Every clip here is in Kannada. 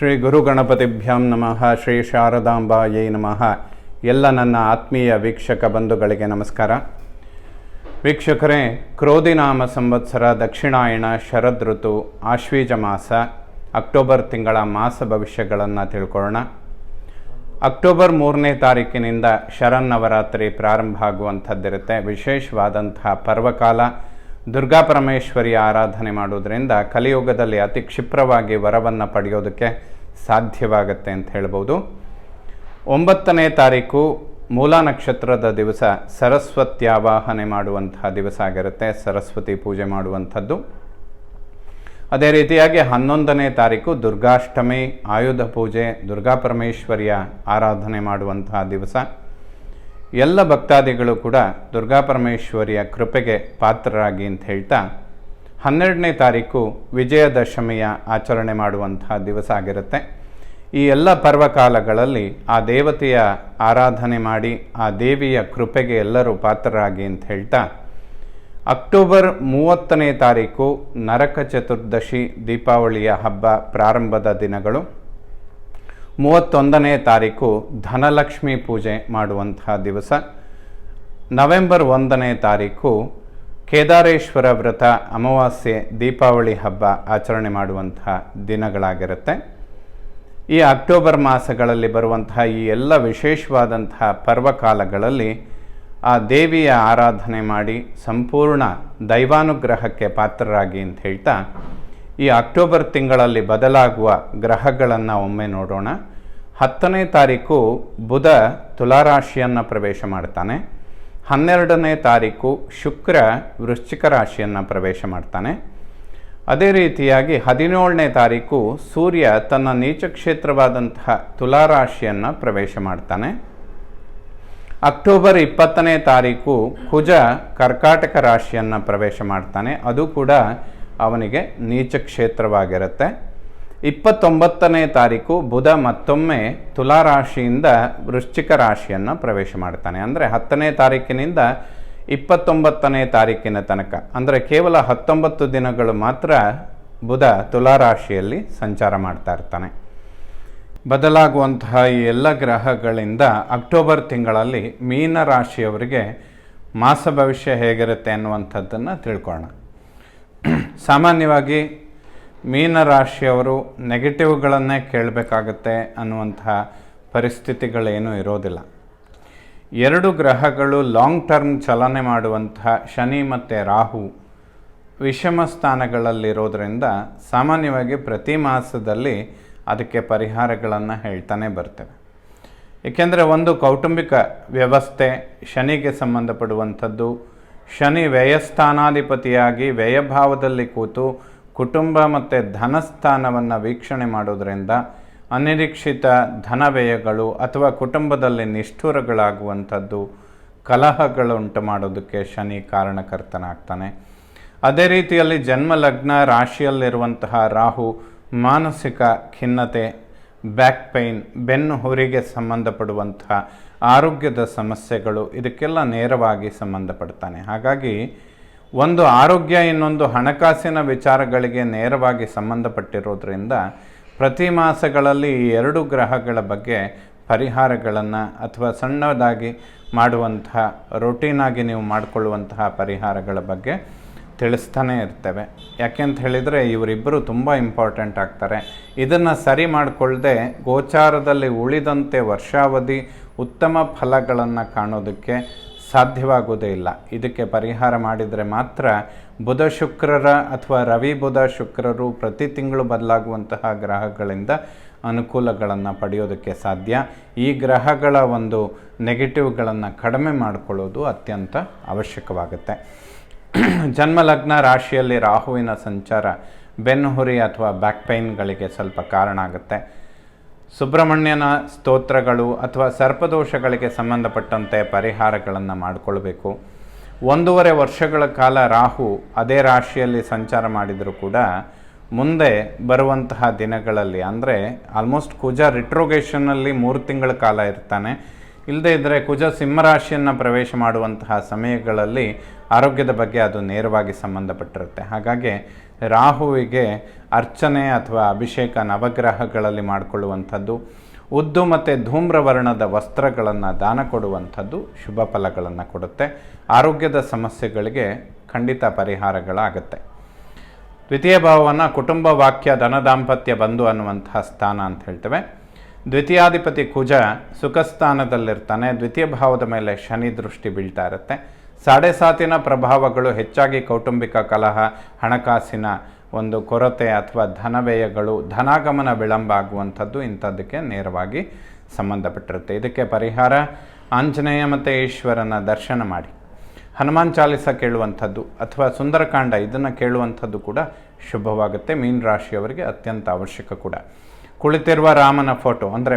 ಶ್ರೀ ಗುರು ಗಣಪತಿಭ್ಯಾಂ ನಮಃ. ಶ್ರೀ ಶಾರದಾಂಬಾಯೈ ನಮಃ. ಎಲ್ಲ ನನ್ನ ಆತ್ಮೀಯ ವೀಕ್ಷಕ ಬಂಧುಗಳಿಗೆ ನಮಸ್ಕಾರ. ವೀಕ್ಷಕರೇ, ಕ್ರೋಧಿನಾಮ ಸಂವತ್ಸರ, ದಕ್ಷಿಣಾಯಣ, ಶರದ್ ಋತು, ಆಶ್ವೀಜ ಮಾಸ, ಅಕ್ಟೋಬರ್ ತಿಂಗಳ ಮಾಸ ಭವಿಷ್ಯಗಳನ್ನು ತಿಳ್ಕೊಳ್ಳೋಣ. ಅಕ್ಟೋಬರ್ 3ನೇ ತಾರೀಕಿನಿಂದ ಶರನ್ನವರಾತ್ರಿ ಪ್ರಾರಂಭ ಆಗುವಂಥದ್ದಿರುತ್ತೆ. ವಿಶೇಷವಾದಂತಹ ಪರ್ವಕಾಲ. ದುರ್ಗಾ ಪರಮೇಶ್ವರಿಯ ಆರಾಧನೆ ಮಾಡೋದ್ರಿಂದ ಕಲಿಯುಗದಲ್ಲಿ ಅತಿ ಕ್ಷಿಪ್ರವಾಗಿ ವರವನ್ನು ಪಡೆಯೋದಕ್ಕೆ ಸಾಧ್ಯವಾಗುತ್ತೆ ಅಂತ ಹೇಳ್ಬೋದು. 9ನೇ ತಾರೀಕು ಮೂಲ ನಕ್ಷತ್ರದ ದಿವಸ ಸರಸ್ವತಿ ಆವಾಹನೆ ಮಾಡುವಂತಹ ದಿವಸ ಆಗಿರುತ್ತೆ. ಸರಸ್ವತಿ ಪೂಜೆ ಮಾಡುವಂಥದ್ದು. ಅದೇ ರೀತಿಯಾಗಿ 11ನೇ ತಾರೀಕು ದುರ್ಗಾಷ್ಟಮಿ, ಆಯುಧ ಪೂಜೆ, ದುರ್ಗಾ ಪರಮೇಶ್ವರಿಯ ಆರಾಧನೆ ಮಾಡುವಂತಹ ದಿವಸ. ಎಲ್ಲ ಭಕ್ತಾದಿಗಳು ಕೂಡ ದುರ್ಗಾ ಪರಮೇಶ್ವರಿಯ ಕೃಪೆಗೆ ಪಾತ್ರರಾಗಿ ಅಂತ ಹೇಳ್ತಾ 12ನೇ ತಾರೀಕು ವಿಜಯದಶಮಿಯ ಆಚರಣೆ ಮಾಡುವಂತಹ ದಿವಸ ಆಗಿರುತ್ತೆ. ಈ ಎಲ್ಲ ಪರ್ವಕಾಲಗಳಲ್ಲಿ ಆ ದೇವತೆಯ ಆರಾಧನೆ ಮಾಡಿ ಆ ದೇವಿಯ ಕೃಪೆಗೆ ಎಲ್ಲರೂ ಪಾತ್ರರಾಗಿ ಅಂತ ಹೇಳ್ತಾ ಅಕ್ಟೋಬರ್ 30ನೇ ತಾರೀಕು ನರಕ ಚತುರ್ದಶಿ, ದೀಪಾವಳಿಯ ಹಬ್ಬ ಪ್ರಾರಂಭದ ದಿನಗಳು. 31ನೇ ತಾರೀಕು ಧನಲಕ್ಷ್ಮಿ ಪೂಜೆ ಮಾಡುವಂತಹ ದಿವಸ. ನವೆಂಬರ್ 1ನೇ ತಾರೀಕು ಕೇದಾರೇಶ್ವರ ವ್ರತ, ಅಮಾವಾಸ್ಯೆ, ದೀಪಾವಳಿ ಹಬ್ಬ ಆಚರಣೆ ಮಾಡುವಂತಹ ದಿನಗಳಾಗಿರುತ್ತೆ. ಈ ಅಕ್ಟೋಬರ್ ಮಾಸಗಳಲ್ಲಿ ಬರುವಂತಹ ಈ ಎಲ್ಲ ವಿಶೇಷವಾದಂತಹ ಪರ್ವಕಾಲಗಳಲ್ಲಿ ಆ ದೇವಿಯ ಆರಾಧನೆ ಮಾಡಿ ಸಂಪೂರ್ಣ ದೈವಾನುಗ್ರಹಕ್ಕೆ ಪಾತ್ರರಾಗಿ ಅಂತ ಹೇಳ್ತಾ ಈ ಅಕ್ಟೋಬರ್ ತಿಂಗಳಲ್ಲಿ ಬದಲಾಗುವ ಗ್ರಹಗಳನ್ನು ಒಮ್ಮೆ ನೋಡೋಣ. 10ನೇ ತಾರೀಕು ಬುಧ ತುಲಾರಾಶಿಯನ್ನು ಪ್ರವೇಶ ಮಾಡ್ತಾನೆ. 12ನೇ ತಾರೀಕು ಶುಕ್ರ ವೃಶ್ಚಿಕ ರಾಶಿಯನ್ನು ಪ್ರವೇಶ ಮಾಡ್ತಾನೆ. ಅದೇ ರೀತಿಯಾಗಿ 17ನೇ ತಾರೀಕು ಸೂರ್ಯ ತನ್ನ ನೀಚ ಕ್ಷೇತ್ರವಾದಂತಹ ತುಲಾರಾಶಿಯನ್ನು ಪ್ರವೇಶ ಮಾಡ್ತಾನೆ. ಅಕ್ಟೋಬರ್ 20ನೇ ತಾರೀಕು ಕುಜ ಕರ್ಕಾಟಕ ರಾಶಿಯನ್ನು ಪ್ರವೇಶ ಮಾಡ್ತಾನೆ. ಅದು ಕೂಡ ಅವನಿಗೆ ನೀಚ ಕ್ಷೇತ್ರವಾಗಿರುತ್ತೆ. 29ನೇ ತಾರೀಕು ಬುಧ ಮತ್ತೊಮ್ಮೆ ತುಲಾರಾಶಿಯಿಂದ ವೃಶ್ಚಿಕ ರಾಶಿಯನ್ನು ಪ್ರವೇಶ ಮಾಡ್ತಾನೆ. ಅಂದರೆ 10ನೇ ತಾರೀಕಿನಿಂದ 29ನೇ ತಾರೀಕಿನ ತನಕ, ಅಂದರೆ ಕೇವಲ 19 ದಿನಗಳು ಮಾತ್ರ ಬುಧ ತುಲಾರಾಶಿಯಲ್ಲಿ ಸಂಚಾರ ಮಾಡ್ತಾ ಇರ್ತಾನೆ. ಬದಲಾಗುವಂತಹ ಈ ಎಲ್ಲ ಗ್ರಹಗಳಿಂದ ಅಕ್ಟೋಬರ್ ತಿಂಗಳಲ್ಲಿ ಮೀನ ರಾಶಿಯವರಿಗೆ ಮಾಸ ಭವಿಷ್ಯ ಹೇಗಿರುತ್ತೆ ಅನ್ನುವಂಥದ್ದನ್ನು ತಿಳ್ಕೊಳ್ಳೋಣ. ಸಾಮಾನ್ಯವಾಗಿ ಮೀನರಾಶಿಯವರು ನೆಗೆಟಿವ್ಗಳನ್ನೇ ಕೇಳಬೇಕಾಗತ್ತೆ ಅನ್ನುವಂತಹ ಪರಿಸ್ಥಿತಿಗಳೇನೂ ಇರೋದಿಲ್ಲ. 2 ಗ್ರಹಗಳು ಲಾಂಗ್ ಟರ್ಮ್ ಚಲನೆ ಮಾಡುವಂತಹ ಶನಿ ಮತ್ತು ರಾಹು ವಿಷಮ ಸ್ಥಾನಗಳಲ್ಲಿರೋದ್ರಿಂದ ಸಾಮಾನ್ಯವಾಗಿ ಪ್ರತಿ ಮಾಸದಲ್ಲಿ ಅದಕ್ಕೆ ಪರಿಹಾರಗಳನ್ನು ಹೇಳ್ತಾನೆ ಬರ್ತೇವೆ. ಏಕೆಂದರೆ ಒಂದು ಕೌಟುಂಬಿಕ ವ್ಯವಸ್ಥೆ ಶನಿಗೆ ಸಂಬಂಧಪಡುವಂಥದ್ದು. ಶನಿ ವ್ಯಯಸ್ಥಾನಾಧಿಪತಿಯಾಗಿ ವ್ಯಯಭಾವದಲ್ಲಿ ಕೂತು ಕುಟುಂಬ ಮತ್ತು ಧನಸ್ಥಾನವನ್ನು ವೀಕ್ಷಣೆ ಮಾಡೋದರಿಂದ ಅನಿರೀಕ್ಷಿತ ಧನ ವ್ಯಯಗಳು ಅಥವಾ ಕುಟುಂಬದಲ್ಲಿ ನಿಷ್ಠುರಗಳಾಗುವಂಥದ್ದು, ಕಲಹಗಳು ಉಂಟು ಮಾಡೋದಕ್ಕೆ ಶನಿ ಕಾರಣಕರ್ತನಾಗ್ತಾನೆ. ಅದೇ ರೀತಿಯಲ್ಲಿ ಜನ್ಮಲಗ್ನ ರಾಶಿಯಲ್ಲಿರುವಂತಹ ರಾಹು ಮಾನಸಿಕ ಖಿನ್ನತೆ, ಬ್ಯಾಕ್ ಪೈನ್, ಬೆನ್ನು ಹುರಿಗೆ ಸಂಬಂಧಪಡುವಂತಹ ಆರೋಗ್ಯದ ಸಮಸ್ಯೆಗಳು, ಇದಕ್ಕೆಲ್ಲ ನೇರವಾಗಿ ಸಂಬಂಧಪಡ್ತಾನೆ. ಹಾಗಾಗಿ ಒಂದು ಆರೋಗ್ಯ ಇನ್ನೊಂದು ಹಣಕಾಸಿನ ವಿಚಾರಗಳಿಗೆ ನೇರವಾಗಿ ಸಂಬಂಧಪಟ್ಟಿರೋದ್ರಿಂದ ಪ್ರತಿ ಮಾಸಗಳಲ್ಲಿ ಈ 2 ಗ್ರಹಗಳ ಬಗ್ಗೆ ಪರಿಹಾರಗಳನ್ನು ಅಥವಾ ಸಣ್ಣದಾಗಿ ಮಾಡುವಂತಹ ರೊಟೀನಾಗಿ ನೀವು ಮಾಡಿಕೊಳ್ಳುವಂತಹ ಪರಿಹಾರಗಳ ಬಗ್ಗೆ ತಿಳಿಸ್ತಾನೆ ಇರ್ತೇವೆ. ಯಾಕೆಂತ ಹೇಳಿದರೆ ಇವರಿಬ್ಬರು ತುಂಬ ಇಂಪಾರ್ಟೆಂಟ್ ಆಗ್ತಾರೆ. ಇದನ್ನು ಸರಿ ಮಾಡಿಕೊಳ್ಳದೆ ಗೋಚಾರದಲ್ಲಿ ಉಳಿದಂತೆ ವರ್ಷಾವಧಿ ಉತ್ತಮ ಫಲಗಳನ್ನು ಕಾಣೋದಕ್ಕೆ ಸಾಧ್ಯವಾಗುವುದೇ ಇಲ್ಲ. ಇದಕ್ಕೆ ಪರಿಹಾರ ಮಾಡಿದರೆ ಮಾತ್ರ ಬುಧ ಶುಕ್ರರ ಅಥವಾ ರವಿ ಬುಧ ಶುಕ್ರರು ಪ್ರತಿ ತಿಂಗಳು ಬದಲಾಗುವಂತಹ ಗ್ರಹಗಳಿಂದ ಅನುಕೂಲಗಳನ್ನು ಪಡೆಯೋದಕ್ಕೆ ಸಾಧ್ಯ. ಈ ಗ್ರಹಗಳ ಒಂದು ನೆಗೆಟಿವ್ಗಳನ್ನು ಕಡಿಮೆ ಮಾಡಿಕೊಳ್ಳೋದು ಅತ್ಯಂತ ಅವಶ್ಯಕವಾಗುತ್ತೆ. ಜನ್ಮಲಗ್ನ ರಾಶಿಯಲ್ಲಿ ರಾಹುವಿನ ಸಂಚಾರ ಬೆನ್ನುಹುರಿ ಅಥವಾ ಬ್ಯಾಕ್ ಪೈನ್ಗಳಿಗೆ ಸ್ವಲ್ಪ ಕಾರಣ ಆಗುತ್ತೆ. ಸುಬ್ರಹ್ಮಣ್ಯನ ಸ್ತೋತ್ರಗಳು ಅಥವಾ ಸರ್ಪದೋಷಗಳಿಗೆ ಸಂಬಂಧಪಟ್ಟಂತೆ ಪರಿಹಾರಗಳನ್ನು ಮಾಡಿಕೊಳ್ಬೇಕು. 1.5 ವರ್ಷಗಳ ಕಾಲ ರಾಹು ಅದೇ ರಾಶಿಯಲ್ಲಿ ಸಂಚಾರ ಮಾಡಿದರೂ ಕೂಡ ಮುಂದೆ ಬರುವಂತಹ ದಿನಗಳಲ್ಲಿ, ಅಂದರೆ ಆಲ್ಮೋಸ್ಟ್ ಕುಜ ರಿಟ್ರೋಗೇಷನ್ನಲ್ಲಿ 3 ತಿಂಗಳ ಕಾಲ ಇರ್ತಾನೆ. ಇಲ್ಲದೇ ಇದ್ದರೆ ಕುಜ ಸಿಂಹರಾಶಿಯನ್ನು ಪ್ರವೇಶ ಮಾಡುವಂತಹ ಸಮಯಗಳಲ್ಲಿ ಆರೋಗ್ಯದ ಬಗ್ಗೆ ಅದು ನೇರವಾಗಿ ಸಂಬಂಧಪಟ್ಟಿರುತ್ತೆ. ಹಾಗಾಗಿ ರಾಹುವಿಗೆ ಅರ್ಚನೆ ಅಥವಾ ಅಭಿಷೇಕ ನವಗ್ರಹಗಳಲ್ಲಿ ಮಾಡಿಕೊಳ್ಳುವಂಥದ್ದು, ಉದ್ದು ಮತ್ತು ಧೂಮ್ರವರ್ಣದ ವಸ್ತ್ರಗಳನ್ನು ದಾನ ಕೊಡುವಂಥದ್ದು ಶುಭ ಫಲಗಳನ್ನು ಕೊಡುತ್ತೆ. ಆರೋಗ್ಯದ ಸಮಸ್ಯೆಗಳಿಗೆ ಖಂಡಿತ ಪರಿಹಾರಗಳಾಗುತ್ತೆ. ದ್ವಿತೀಯ ಭಾವವನ್ನು ಕುಟುಂಬ ವಾಕ್ಯ ಧನ ದಾಂಪತ್ಯ ಬಂಧು ಅನ್ನುವಂತಹ ಸ್ಥಾನ ಅಂತ ಹೇಳ್ತೇವೆ. ದ್ವಿತೀಯಾಧಿಪತಿ ಕುಜ ಸುಖ ಸ್ಥಾನದಲ್ಲಿರ್ತಾನೆ. ದ್ವಿತೀಯ ಭಾವದ ಮೇಲೆ ಶನಿ ದೃಷ್ಟಿ ಬೀಳ್ತಾ ಇರುತ್ತೆ. ಸಾಡೆ ಸಾತಿನ ಪ್ರಭಾವಗಳು ಹೆಚ್ಚಾಗಿ ಕೌಟುಂಬಿಕ ಕಲಹ, ಹಣಕಾಸಿನ ಒಂದು ಕೊರತೆ ಅಥವಾ ಧನವ್ಯಯಗಳು, ಧನಾಗಮನ ವಿಳಂಬ ಆಗುವಂಥದ್ದು ಇಂಥದ್ದಕ್ಕೆ ನೇರವಾಗಿ ಸಂಬಂಧಪಟ್ಟಿರುತ್ತೆ. ಇದಕ್ಕೆ ಪರಿಹಾರ ಆಂಜನೇಯ ಮತ್ತು ಈಶ್ವರನ ದರ್ಶನ ಮಾಡಿ, ಹನುಮಾನ್ ಚಾಲಿಸ ಕೇಳುವಂಥದ್ದು ಅಥವಾ ಸುಂದರಕಾಂಡ ಇದನ್ನು ಕೇಳುವಂಥದ್ದು ಕೂಡ ಶುಭವಾಗುತ್ತೆ. ಮೀನ ರಾಶಿಯವರಿಗೆ ಅತ್ಯಂತ ಅವಶ್ಯಕ ಕೂಡ. ಕುಳಿತಿರುವ ರಾಮನ ಫೋಟೋ ಅಂದರೆ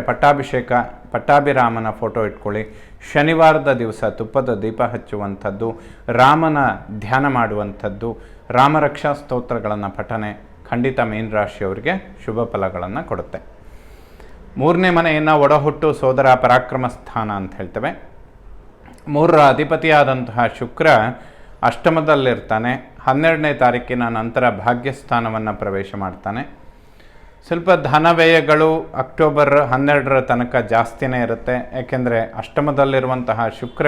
ಪಟ್ಟಾಭಿರಾಮನ ಫೋಟೋ ಇಟ್ಕೊಳ್ಳಿ. ಶನಿವಾರದ ದಿವಸ ತುಪ್ಪದ ದೀಪ ಹಚ್ಚುವಂಥದ್ದು, ರಾಮನ ಧ್ಯಾನ ಮಾಡುವಂಥದ್ದು, ರಾಮರಕ್ಷಾ ಸ್ತೋತ್ರಗಳನ್ನು ಪಠನೆ ಖಂಡಿತ ಮೀನ ರಾಶಿಯವರಿಗೆ ಶುಭ ಫಲಗಳನ್ನು ಕೊಡುತ್ತೆ. ಮೂರನೇ ಮನೆಯನ್ನು ಒಡಹುಟ್ಟು ಸೋದರ ಪರಾಕ್ರಮ ಸ್ಥಾನ ಅಂತ ಹೇಳ್ತೇವೆ. ಮೂರರ ಅಧಿಪತಿಯಾದಂತಹ ಶುಕ್ರ ಅಷ್ಟಮದಲ್ಲಿರ್ತಾನೆ. 12ನೇ ತಾರೀಕಿನ ನಂತರ ಭಾಗ್ಯಸ್ಥಾನವನ್ನು ಪ್ರವೇಶ ಮಾಡ್ತಾನೆ. ಸ್ವಲ್ಪ ಧನವ್ಯಯಗಳು ಅಕ್ಟೋಬರ್ 12ರ ತನಕ ಜಾಸ್ತಿನೇ ಇರುತ್ತೆ. ಯಾಕೆಂದರೆ ಅಷ್ಟಮದಲ್ಲಿರುವಂತಹ ಶುಕ್ರ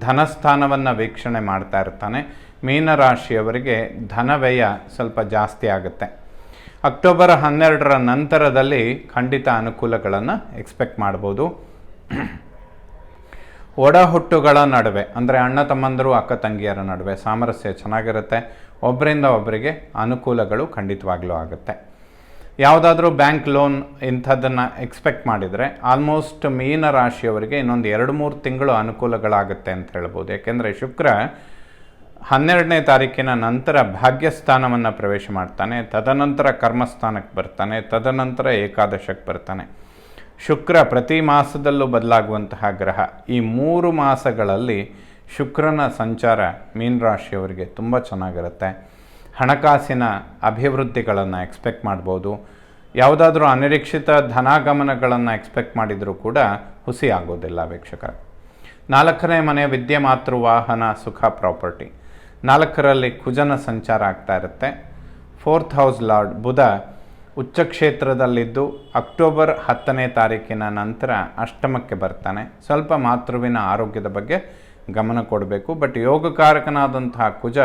ಧನಸ್ಥಾನವನ್ನು ವೀಕ್ಷಣೆ ಮಾಡ್ತಾ ಇರ್ತಾನೆ. ಮೀನರಾಶಿಯವರಿಗೆ ಧನವ್ಯಯ ಸ್ವಲ್ಪ ಜಾಸ್ತಿ ಆಗುತ್ತೆ. ಅಕ್ಟೋಬರ್ 12ರ ನಂತರದಲ್ಲಿ ಖಂಡಿತ ಅನುಕೂಲಗಳನ್ನು ಎಕ್ಸ್ಪೆಕ್ಟ್ ಮಾಡ್ಬೋದು. ಒಡಹುಟ್ಟುಗಳ ನಡುವೆ ಅಂದರೆ ಅಣ್ಣ ತಮ್ಮಂದರು ಅಕ್ಕ ತಂಗಿಯರ ನಡುವೆ ಸಾಮರಸ್ಯ ಚೆನ್ನಾಗಿರುತ್ತೆ. ಒಬ್ಬರಿಂದ ಒಬ್ಬರಿಗೆ ಅನುಕೂಲಗಳು ಖಂಡಿತವಾಗ್ಲೂ ಆಗುತ್ತೆ. ಯಾವುದಾದ್ರೂ ಬ್ಯಾಂಕ್ ಲೋನ್ ಇಂಥದ್ದನ್ನು ಎಕ್ಸ್ಪೆಕ್ಟ್ ಮಾಡಿದರೆ ಆಲ್ಮೋಸ್ಟ್ ಮೀನ ರಾಶಿಯವರಿಗೆ ಇನ್ನೊಂದು 2-3 ತಿಂಗಳು ಅನುಕೂಲಗಳಾಗುತ್ತೆ ಅಂತ ಹೇಳ್ಬೋದು. ಯಾಕೆಂದರೆ ಶುಕ್ರ 12ನೇ ತಾರೀಕಿನ ನಂತರ ಭಾಗ್ಯಸ್ಥಾನವನ್ನು ಪ್ರವೇಶ ಮಾಡ್ತಾನೆ. ತದನಂತರ ಕರ್ಮಸ್ಥಾನಕ್ಕೆ ಬರ್ತಾನೆ. ತದನಂತರ ಏಕಾದಶಕ್ಕೆ ಬರ್ತಾನೆ. ಶುಕ್ರ ಪ್ರತಿ ಮಾಸದಲ್ಲೂ ಬದಲಾಗುವಂತಹ ಗ್ರಹ. ಈ 3 ಮಾಸಗಳಲ್ಲಿ ಶುಕ್ರನ ಸಂಚಾರ ಮೀನರಾಶಿಯವರಿಗೆ ತುಂಬ ಚೆನ್ನಾಗಿರುತ್ತೆ. ಹಣಕಾಸಿನ ಅಭಿವೃದ್ಧಿಗಳನ್ನು ಎಕ್ಸ್ಪೆಕ್ಟ್ ಮಾಡ್ಬೋದು. ಯಾವುದಾದ್ರೂ ಅನಿರೀಕ್ಷಿತ ಧನಾಗಮನಗಳನ್ನು ಎಕ್ಸ್ಪೆಕ್ಟ್ ಮಾಡಿದರೂ ಕೂಡ ಹುಸಿ ಆಗೋದಿಲ್ಲ ವೀಕ್ಷಕರ. 4ನೇ ಮನೆ ವಿದ್ಯೆ, ಮಾತೃ, ವಾಹನ, ಸುಖ, ಪ್ರಾಪರ್ಟಿ. 4ರಲ್ಲಿ ಕುಜನ ಸಂಚಾರ ಆಗ್ತಾ ಇರುತ್ತೆ. 4th ಹೌಸ್ ಲಾರ್ಡ್ ಬುಧ ಉಚ್ಚಕ್ಷೇತ್ರದಲ್ಲಿದ್ದು ಅಕ್ಟೋಬರ್ 10ನೇ ತಾರೀಕಿನ ನಂತರ ಅಷ್ಟಮಕ್ಕೆ ಬರ್ತಾನೆ. ಸ್ವಲ್ಪ ಮಾತೃವಿನ ಆರೋಗ್ಯದ ಬಗ್ಗೆ ಗಮನ ಕೊಡಬೇಕು. ಬಟ್ ಯೋಗಕಾರಕನಾದಂತಹ ಕುಜ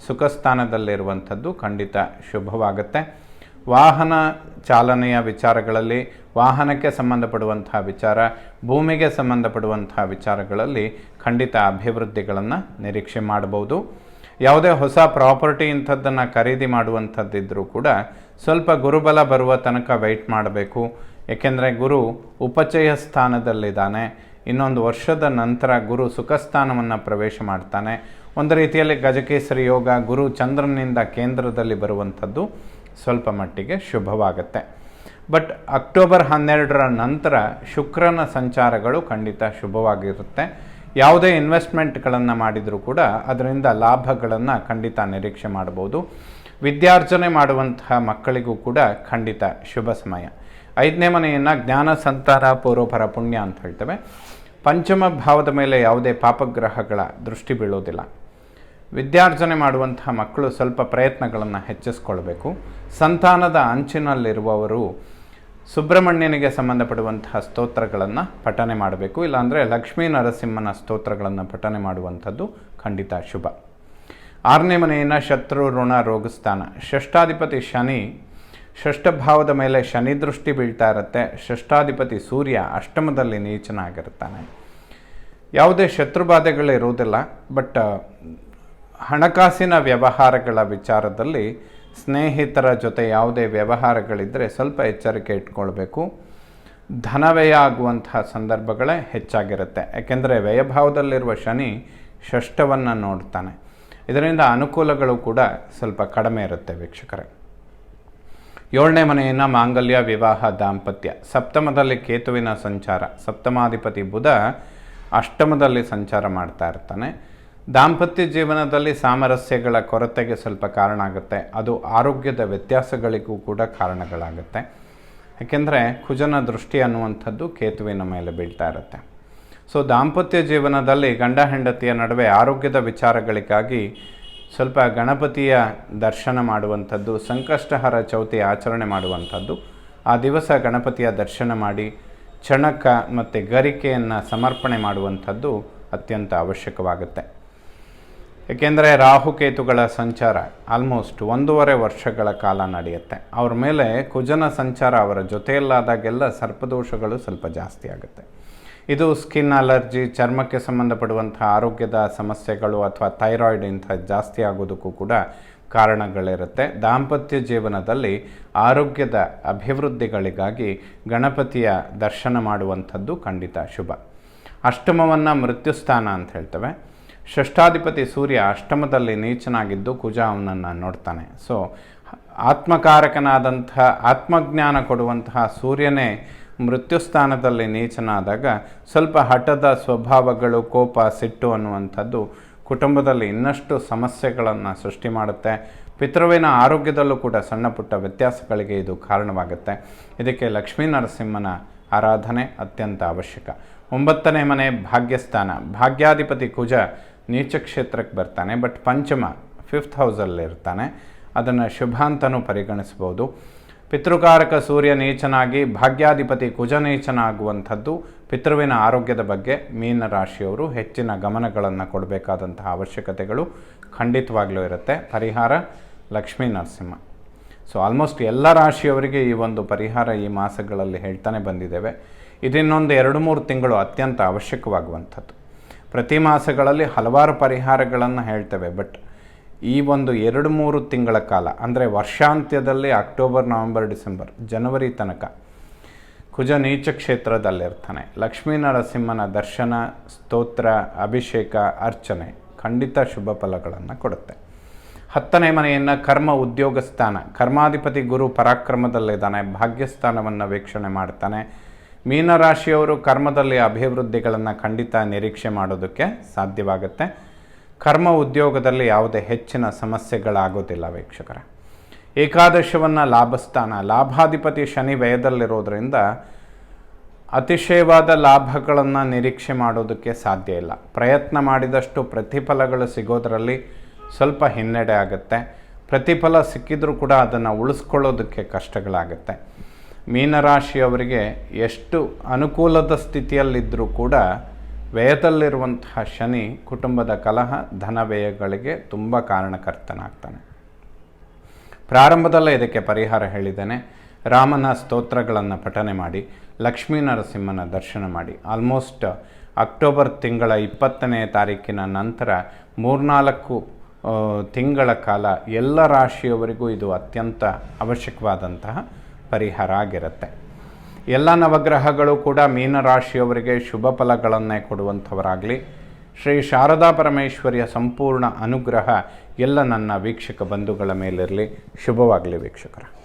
ಸುಖ ಸ್ಥಾನದಲ್ಲಿರುವಂಥದ್ದು ಖಂಡಿತ ಶುಭವಾಗುತ್ತೆ. ವಾಹನ ಚಾಲನೆಯ ವಿಚಾರಗಳಲ್ಲಿ, ವಾಹನಕ್ಕೆ ಸಂಬಂಧಪಡುವಂತಹ ವಿಚಾರ, ಭೂಮಿಗೆ ಸಂಬಂಧಪಡುವಂತಹ ವಿಚಾರಗಳಲ್ಲಿ ಖಂಡಿತ ಅಭಿವೃದ್ಧಿಗಳನ್ನು ನಿರೀಕ್ಷೆ ಮಾಡಬಹುದು. ಯಾವುದೇ ಹೊಸ ಪ್ರಾಪರ್ಟಿ ಇಂಥದ್ದನ್ನು ಖರೀದಿ ಮಾಡುವಂಥದ್ದಿದ್ದರೂ ಕೂಡ ಸ್ವಲ್ಪ ಗುರುಬಲ ಬರುವ ತನಕ ವೆಯ್ಟ್ ಮಾಡಬೇಕು. ಏಕೆಂದರೆ ಗುರು ಉಪಚಯ ಸ್ಥಾನದಲ್ಲಿದ್ದಾನೆ. ಇನ್ನೊಂದು ವರ್ಷದ ನಂತರ ಗುರು ಸುಖಸ್ಥಾನವನ್ನು ಪ್ರವೇಶ ಮಾಡ್ತಾನೆ. ಒಂದು ರೀತಿಯಲ್ಲಿ ಗಜಕೇಸರಿ ಯೋಗ, ಗುರು ಚಂದ್ರನಿಂದ ಕೇಂದ್ರದಲ್ಲಿ ಬರುವಂಥದ್ದು ಸ್ವಲ್ಪ ಮಟ್ಟಿಗೆ ಶುಭವಾಗುತ್ತೆ. ಬಟ್ ಅಕ್ಟೋಬರ್ 12ರ ನಂತರ ಶುಕ್ರನ ಸಂಚಾರಗಳು ಖಂಡಿತ ಶುಭವಾಗಿರುತ್ತೆ. ಯಾವುದೇ ಇನ್ವೆಸ್ಟ್ಮೆಂಟ್ಗಳನ್ನು ಮಾಡಿದರೂ ಕೂಡ ಅದರಿಂದ ಲಾಭಗಳನ್ನು ಖಂಡಿತ ನಿರೀಕ್ಷೆ ಮಾಡ್ಬೋದು. ವಿದ್ಯಾರ್ಜನೆ ಮಾಡುವಂತಹ ಮಕ್ಕಳಿಗೂ ಕೂಡ ಖಂಡಿತ ಶುಭ ಸಮಯ. 5ನೇ ಮನೆಯನ್ನು ಜ್ಞಾನ, ಸಂತಾನ, ಪೂರ್ವಪರ ಪುಣ್ಯ ಅಂತ ಹೇಳ್ತೇವೆ. ಪಂಚಮ ಭಾವದ ಮೇಲೆ ಯಾವುದೇ ಪಾಪಗ್ರಹಗಳ ದೃಷ್ಟಿ ಬೀಳೋದಿಲ್ಲ. ವಿದ್ಯಾರ್ಜನೆ ಮಾಡುವಂತಹ ಮಕ್ಕಳು ಸ್ವಲ್ಪ ಪ್ರಯತ್ನಗಳನ್ನು ಹೆಚ್ಚಿಸ್ಕೊಳ್ಬೇಕು. ಸಂತಾನದ ಅಂಚಿನಲ್ಲಿರುವವರು ಸುಬ್ರಹ್ಮಣ್ಯನಿಗೆ ಸಂಬಂಧಪಡುವಂತಹ ಸ್ತೋತ್ರಗಳನ್ನು ಪಠನೆ ಮಾಡಬೇಕು. ಇಲ್ಲಾಂದರೆ ಲಕ್ಷ್ಮೀ ನರಸಿಂಹನ ಸ್ತೋತ್ರಗಳನ್ನು ಪಠನೆ ಮಾಡುವಂಥದ್ದು ಖಂಡಿತ ಶುಭ. 6ನೇ ಮನೆಯನ್ನು ಶತ್ರು, ಋಣ, ರೋಗಸ್ಥಾನ. ಷಷ್ಠಾಧಿಪತಿ ಶನಿ ಷಷ್ಠ ಭಾವದ ಮೇಲೆ ಶನಿ ದೃಷ್ಟಿ ಬೀಳ್ತಾ ಇರುತ್ತೆ. ಷಷ್ಠಾಧಿಪತಿ ಸೂರ್ಯ ಅಷ್ಟಮದಲ್ಲಿ ನೀಚನಾಗಿರ್ತಾನೆ. ಯಾವುದೇ ಶತ್ರುಬಾಧೆಗಳಿರುವುದಿಲ್ಲ. ಬಟ್ ಹಣಕಾಸಿನ ವ್ಯವಹಾರಗಳ ವಿಚಾರದಲ್ಲಿ ಸ್ನೇಹಿತರ ಜೊತೆ ಯಾವುದೇ ವ್ಯವಹಾರಗಳಿದ್ದರೆ ಸ್ವಲ್ಪ ಎಚ್ಚರಿಕೆ ಇಟ್ಕೊಳ್ಬೇಕು. ಧನವ್ಯಯ ಆಗುವಂತಹ ಸಂದರ್ಭಗಳೇ ಹೆಚ್ಚಾಗಿರುತ್ತೆ. ಯಾಕೆಂದರೆ ವ್ಯಯಭಾವದಲ್ಲಿರುವ ಶನಿ ಷಷ್ಠವನ್ನು ನೋಡ್ತಾನೆ. ಇದರಿಂದ ಅನುಕೂಲಗಳು ಕೂಡ ಸ್ವಲ್ಪ ಕಡಿಮೆ ಇರುತ್ತೆ ವೀಕ್ಷಕರೇ. 7ನೇ ಮನೆಯನ್ನು ಮಾಂಗಲ್ಯ, ವಿವಾಹ, ದಾಂಪತ್ಯ. ಸಪ್ತಮದಲ್ಲಿ ಕೇತುವಿನ ಸಂಚಾರ. ಸಪ್ತಮಾಧಿಪತಿ ಬುಧ ಅಷ್ಟಮದಲ್ಲಿ ಸಂಚಾರ ಮಾಡ್ತಾ ಇರ್ತಾನೆ. ದಾಂಪತ್ಯ ಜೀವನದಲ್ಲಿ ಸಾಮರಸ್ಯಗಳ ಕೊರತೆಗೆ ಸ್ವಲ್ಪ ಕಾರಣ ಆಗುತ್ತೆ. ಅದು ಆರೋಗ್ಯದ ವ್ಯತ್ಯಾಸಗಳಿಗೂ ಕೂಡ ಕಾರಣಗಳಾಗುತ್ತೆ. ಯಾಕೆಂದರೆ ಕುಜನ ದೃಷ್ಟಿ ಅನ್ನುವಂಥದ್ದು ಕೇತುವಿನ ಮೇಲೆ ಬೀಳ್ತಾ ಇರುತ್ತೆ. ಸೊ ದಾಂಪತ್ಯ ಜೀವನದಲ್ಲಿ ಗಂಡ ಹೆಂಡತಿಯ ನಡುವೆ ಆರೋಗ್ಯದ ವಿಚಾರಗಳಿಗಾಗಿ ಸ್ವಲ್ಪ ಗಣಪತಿಯ ದರ್ಶನ ಮಾಡುವಂಥದ್ದು, ಸಂಕಷ್ಟಹರ ಚೌತಿ ಆಚರಣೆ ಮಾಡುವಂಥದ್ದು, ಆ ದಿವಸ ಗಣಪತಿಯ ದರ್ಶನ ಮಾಡಿ ಚಣಕ ಮತ್ತು ಗರಿಕೆಯನ್ನು ಸಮರ್ಪಣೆ ಮಾಡುವಂಥದ್ದು ಅತ್ಯಂತ ಅವಶ್ಯಕವಾಗುತ್ತೆ. ಏಕೆಂದರೆ ರಾಹುಕೇತುಗಳ ಸಂಚಾರ ಆಲ್ಮೋಸ್ಟ್ 1.5 ವರ್ಷಗಳ ಕಾಲ ನಡೆಯುತ್ತೆ. ಅವ್ರ ಮೇಲೆ ಕುಜನ ಸಂಚಾರ ಅವರ ಜೊತೆಯಲ್ಲಾದಾಗೆಲ್ಲ ಸರ್ಪದೋಷಗಳು ಸ್ವಲ್ಪ ಜಾಸ್ತಿ ಆಗುತ್ತೆ. ಇದು ಸ್ಕಿನ್ ಅಲರ್ಜಿ, ಚರ್ಮಕ್ಕೆ ಸಂಬಂಧಪಡುವಂಥ ಆರೋಗ್ಯದ ಸಮಸ್ಯೆಗಳು ಅಥವಾ ಥೈರಾಯ್ಡ್ ಇಂಥ ಜಾಸ್ತಿ ಆಗೋದಕ್ಕೂ ಕೂಡ ಕಾರಣಗಳಿರುತ್ತೆ. ದಾಂಪತ್ಯ ಜೀವನದಲ್ಲಿ ಆರೋಗ್ಯದ ಅಭಿವೃದ್ಧಿಗಳಿಗಾಗಿ ಗಣಪತಿಯ ದರ್ಶನ ಮಾಡುವಂಥದ್ದು ಖಂಡಿತ ಶುಭ. ಅಷ್ಟಮವನ್ನು ಮೃತ್ಯುಸ್ಥಾನ ಅಂತ ಹೇಳ್ತೇವೆ. ಷಷ್ಠಾಧಿಪತಿ ಸೂರ್ಯ ಅಷ್ಟಮದಲ್ಲಿ ನೀಚನಾಗಿದ್ದು ಕುಜ ಅವನನ್ನು ನೋಡ್ತಾನೆ. ಸೊ ಆತ್ಮಕಾರಕನಾದಂಥ ಆತ್ಮಜ್ಞಾನ ಕೊಡುವಂತಹ ಸೂರ್ಯನೇ ಮೃತ್ಯುಸ್ಥಾನದಲ್ಲಿ ನೀಚನಾದಾಗ ಸ್ವಲ್ಪ ಹಠದ ಸ್ವಭಾವಗಳು, ಕೋಪ, ಸಿಟ್ಟು ಅನ್ನುವಂಥದ್ದು ಕುಟುಂಬದಲ್ಲಿ ಇನ್ನಷ್ಟು ಸಮಸ್ಯೆಗಳನ್ನು ಸೃಷ್ಟಿ ಮಾಡುತ್ತೆ. ಪಿತೃವಿನ ಆರೋಗ್ಯದಲ್ಲೂ ಕೂಡ ಸಣ್ಣ ಪುಟ್ಟ ವ್ಯತ್ಯಾಸಗಳಿಗೆ ಇದು ಕಾರಣವಾಗುತ್ತೆ. ಇದಕ್ಕೆ ಲಕ್ಷ್ಮೀ ನರಸಿಂಹನ ಆರಾಧನೆ ಅತ್ಯಂತ ಅವಶ್ಯಕ. 9ನೇ ಮನೆ ಭಾಗ್ಯಸ್ಥಾನ. ಭಾಗ್ಯಾಧಿಪತಿ ಕುಜ ನೀಚ ಕ್ಷೇತ್ರಕ್ಕೆ ಬರ್ತಾನೆ, ಬಟ್ ಪಂಚಮ 5th ಹೌಸಲ್ಲಿ ಇರ್ತಾನೆ. ಅದನ್ನು ಶುಭ ಅಂತಲೂ ಪರಿಗಣಿಸ್ಬೋದು. ಪಿತೃಕಾರಕ ಸೂರ್ಯ ನೀಚನಾಗಿ ಭಾಗ್ಯಾಧಿಪತಿ ಕುಜ ನೀಚನಾಗುವಂಥದ್ದು ಪಿತೃವಿನ ಆರೋಗ್ಯದ ಬಗ್ಗೆ ಮೀನರಾಶಿಯವರು ಹೆಚ್ಚಿನ ಗಮನಗಳನ್ನು ಕೊಡಬೇಕಾದಂತಹ ಅವಶ್ಯಕತೆಗಳು ಖಂಡಿತವಾಗ್ಲೂ ಇರುತ್ತೆ. ಪರಿಹಾರ ಲಕ್ಷ್ಮೀ ನರಸಿಂಹ. ಸೊ ಆಲ್ಮೋಸ್ಟ್ ಎಲ್ಲ ರಾಶಿಯವರಿಗೆ ಈ ಒಂದು ಪರಿಹಾರ ಈ ಮಾಸಗಳಲ್ಲಿ ಹೇಳ್ತಾನೆ ಬಂದಿದ್ದೇವೆ. ಇದನ್ನೊಂದು 2-3 ತಿಂಗಳು ಅತ್ಯಂತ ಅವಶ್ಯಕವಾಗುವಂಥದ್ದು. ಪ್ರತಿ ಮಾಸಗಳಲ್ಲಿ ಹಲವಾರು ಪರಿಹಾರಗಳನ್ನು ಹೇಳ್ತೇವೆ, ಬಟ್ ಈ ಒಂದು 2-3 ತಿಂಗಳ ಕಾಲ ಅಂದರೆ ವರ್ಷಾಂತ್ಯದಲ್ಲಿ ಅಕ್ಟೋಬರ್, ನವೆಂಬರ್, ಡಿಸೆಂಬರ್, ಜನವರಿ ತನಕ ಕುಜ ನೀಚ ಕ್ಷೇತ್ರದಲ್ಲಿರ್ತಾನೆ. ಲಕ್ಷ್ಮೀ ನರಸಿಂಹನ ದರ್ಶನ, ಸ್ತೋತ್ರ, ಅಭಿಷೇಕ, ಅರ್ಚನೆ ಖಂಡಿತ ಶುಭ ಫಲಗಳನ್ನು ಕೊಡುತ್ತೆ. 10ನೇ ಮನೆಯನ್ನು ಕರ್ಮ ಉದ್ಯೋಗ ಸ್ಥಾನ. ಕರ್ಮಾಧಿಪತಿ ಗುರು ಪರಾಕ್ರಮದಲ್ಲಿದ್ದಾನೆ, ಭಾಗ್ಯಸ್ಥಾನವನ್ನು ವೀಕ್ಷಣೆ ಮಾಡ್ತಾನೆ. ಮೀನರಾಶಿಯವರು ಕರ್ಮದಲ್ಲಿ ಅಭಿವೃದ್ಧಿಗಳನ್ನು ಖಂಡಿತ ನಿರೀಕ್ಷೆ ಮಾಡೋದಕ್ಕೆ ಸಾಧ್ಯವಾಗುತ್ತೆ. ಕರ್ಮ ಉದ್ಯೋಗದಲ್ಲಿ ಯಾವುದೇ ಹೆಚ್ಚಿನ ಸಮಸ್ಯೆಗಳಾಗೋದಿಲ್ಲ ವೀಕ್ಷಕರ. ಏಕಾದಶವನ್ನು ಲಾಭಸ್ಥಾನ. ಲಾಭಾಧಿಪತಿ ಶನಿ ವ್ಯಯದಲ್ಲಿರೋದ್ರಿಂದ ಅತಿಶಯವಾದ ಲಾಭಗಳನ್ನು ನಿರೀಕ್ಷೆ ಮಾಡೋದಕ್ಕೆ ಸಾಧ್ಯ ಇಲ್ಲ. ಪ್ರಯತ್ನ ಮಾಡಿದಷ್ಟು ಪ್ರತಿಫಲಗಳು ಸಿಗೋದರಲ್ಲಿ ಸ್ವಲ್ಪ ಹಿನ್ನಡೆ ಆಗುತ್ತೆ. ಪ್ರತಿಫಲ ಸಿಕ್ಕಿದ್ರೂ ಕೂಡ ಅದನ್ನು ಉಳಿಸ್ಕೊಳ್ಳೋದಕ್ಕೆ ಕಷ್ಟಗಳಾಗುತ್ತೆ. ಮೀನರಾಶಿಯವರಿಗೆ ಎಷ್ಟು ಅನುಕೂಲದ ಸ್ಥಿತಿಯಲ್ಲಿದ್ದರೂ ಕೂಡ ವ್ಯಯದಲ್ಲಿರುವಂತಹ ಶನಿ ಕುಟುಂಬದ ಕಲಹ, ಧನ ವ್ಯಯಗಳಿಗೆ ತುಂಬ ಕಾರಣಕರ್ತನಾಗ್ತಾನೆ. ಪ್ರಾರಂಭದಲ್ಲೇ ಇದಕ್ಕೆ ಪರಿಹಾರ ಹೇಳಿದ್ದೇನೆ. ರಾಮನ ಸ್ತೋತ್ರಗಳನ್ನು ಪಠನೆ ಮಾಡಿ, ಲಕ್ಷ್ಮೀ ನರಸಿಂಹನ ದರ್ಶನ ಮಾಡಿ. ಆಲ್ಮೋಸ್ಟ್ ಅಕ್ಟೋಬರ್ ತಿಂಗಳ 20ನೇ ತಾರೀಕಿನ ನಂತರ 3-4 ತಿಂಗಳ ಕಾಲ ಎಲ್ಲ ರಾಶಿಯವರಿಗೂ ಇದು ಅತ್ಯಂತ ಅವಶ್ಯಕವಾದಂತಹ ಪರಿಹಾರ ಆಗಿರುತ್ತೆ. ಎಲ್ಲ ನವಗ್ರಹಗಳು ಕೂಡ ಮೀನರಾಶಿಯವರಿಗೆ ಶುಭ ಫಲಗಳನ್ನೇ ಕೊಡುವಂಥವರಾಗಲಿ. ಶ್ರೀ ಶಾರದಾ ಪರಮೇಶ್ವರಿಯ ಸಂಪೂರ್ಣ ಅನುಗ್ರಹ ಎಲ್ಲ ನನ್ನ ವೀಕ್ಷಕ ಬಂಧುಗಳ ಮೇಲಿರಲಿ. ಶುಭವಾಗಲಿ ವೀಕ್ಷಕರ.